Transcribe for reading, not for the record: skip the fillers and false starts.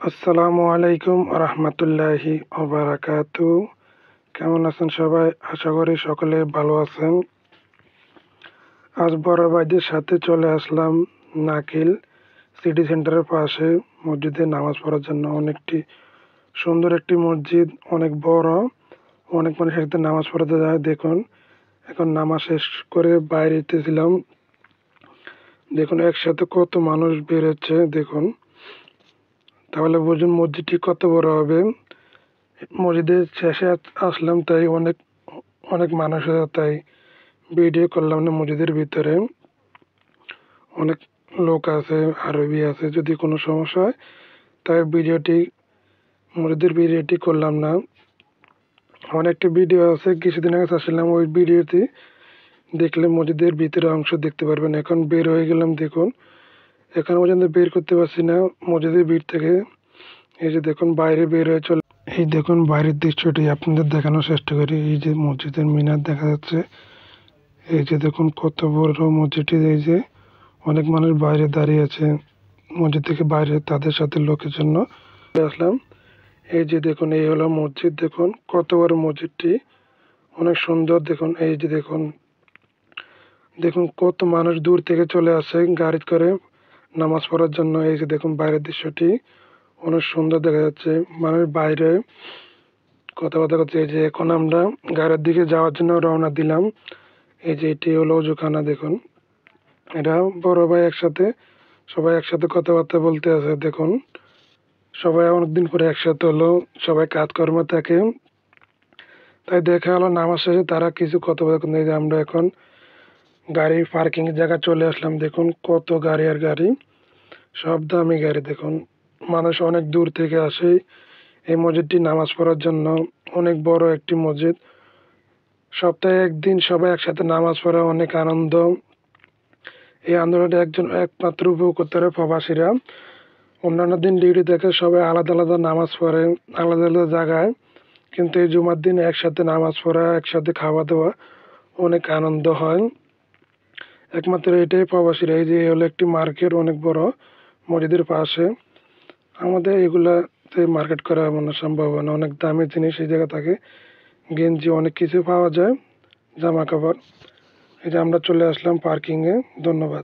আসসালামু আলাইকুম রহমতুল্লাহি ওবারাকাতু। কেমন আছেন সবাই? আশা করি সকলে ভালো আছেন। আজ বড় ভাইদের সাথে চলে আসলাম নাকিল সিটি সেন্টারের পাশে মসজিদে নামাজ পড়ার জন্য। অনেকটি সুন্দর একটি মসজিদ, অনেক বড়, অনেক মানুষের সাথে নামাজ পড়াতে যায়। দেখুন, এখন নামাজ শেষ করে বাইরেতেছিলাম। দেখুন একসাথে কত মানুষ বেরোচ্ছে, দেখুন। তাহলে বুঝুন মসজিদটি কত বড় হবে। মসজিদের শেষে আসলাম, তাই অনেক অনেক মানুষ, তাই ভিডিও করলাম না। মসজিদের ভিতরে অনেক লোক আছে, আরবি আছে। যদি কোনো সমস্যা হয় তাই মসজিদের ভিডিওটি করলাম না। অনেকটা ভিডিও আছে, কিছুদিন আগে আসলাম, ওই ভিডিওটি দেখলে মসজিদের ভিতরে অংশ দেখতে পারবেন। এখন বের হয়ে গেলাম, দেখুন এখন পর্যন্ত বের করতে পারছি না মসজিদের ভিড় থেকে। এই যে দেখুন বাইরে বের হয়ে চলে, এই দেখুন বাইরের দৃশ্যটি আপনাদের দেখানোর চেষ্টা করি। এই যে মসজিদের মিনার দেখা যাচ্ছে। এই যে দেখুন কত বড় মসজিদটি। এই যে অনেক মানুষ বাইরে দাঁড়িয়ে আছে মসজিদ থেকে বাইরে, তাদের সাথে লোকের জন্য আসলাম। এই যে দেখুন এই হলো মসজিদ। দেখুন কত বড় মসজিদটি, অনেক সুন্দর। দেখুন এই যে দেখুন, দেখুন কত মানুষ দূর থেকে চলে আসে গাড়ি করে নামাজ পড়ার জন্য। এই যে দেখুন বাইরের দৃশ্যটি অনেক সুন্দর দেখা যাচ্ছে। মানুষ বাইরে কথাবার্তা করছে। এই যে এখন আমরা গাড়ির দিকে যাওয়ার জন্য রওনা দিলাম। এই যে এটি হলো অজুখানা। দেখুন এটা বড় ভাই একসাথে, সবাই একসাথে কথাবার্তা বলতে আছে। দেখুন সবাই অনেকদিন পরে একসাথে হলো, সবাই কাজকর্ম থাকে, তাই দেখা হলো নামাজ শেষে তারা কিছু কথাবার্তা নেই। যে আমরা এখন গাড়ি পার্কিং এর জায়গায় চলে আসলাম। দেখুন কত গাড়ি আর গাড়ি, সব দামি গাড়ি। দেখুন মানুষ অনেক দূর থেকে আসে এই মসজিদটি নামাজ পড়ার জন্য। অনেক বড় একটি মসজিদ, সপ্তাহে একদিন সবাই একসাথে নামাজ পড়া অনেক আনন্দ। এই আন্দোলনটা একমাত্র উপভোগ করতে পারে প্রবাসীরা। অন্যান্য দিন ডিউটি থেকে সবাই আলাদা আলাদা নামাজ পড়ে আলাদা আলাদা জায়গায়, কিন্তু এই জুমার দিন একসাথে নামাজ পড়া, একসাথে খাওয়া দাওয়া অনেক আনন্দ হয়। একমাত্র এটাই প্রবাসীরা। এই যে হলো একটি মার্কেট, অনেক বড় মসজিদের পাশে। আমাদের এগুলাতে মার্কেট করা মানে সম্ভব হয় না, অনেক দামি জিনিস এই জায়গা থাকে, গেঞ্জি অনেক কিছু পাওয়া যায়, জামা কাপড়। এই যে আমরা চলে আসলাম পার্কিংয়ে। ধন্যবাদ।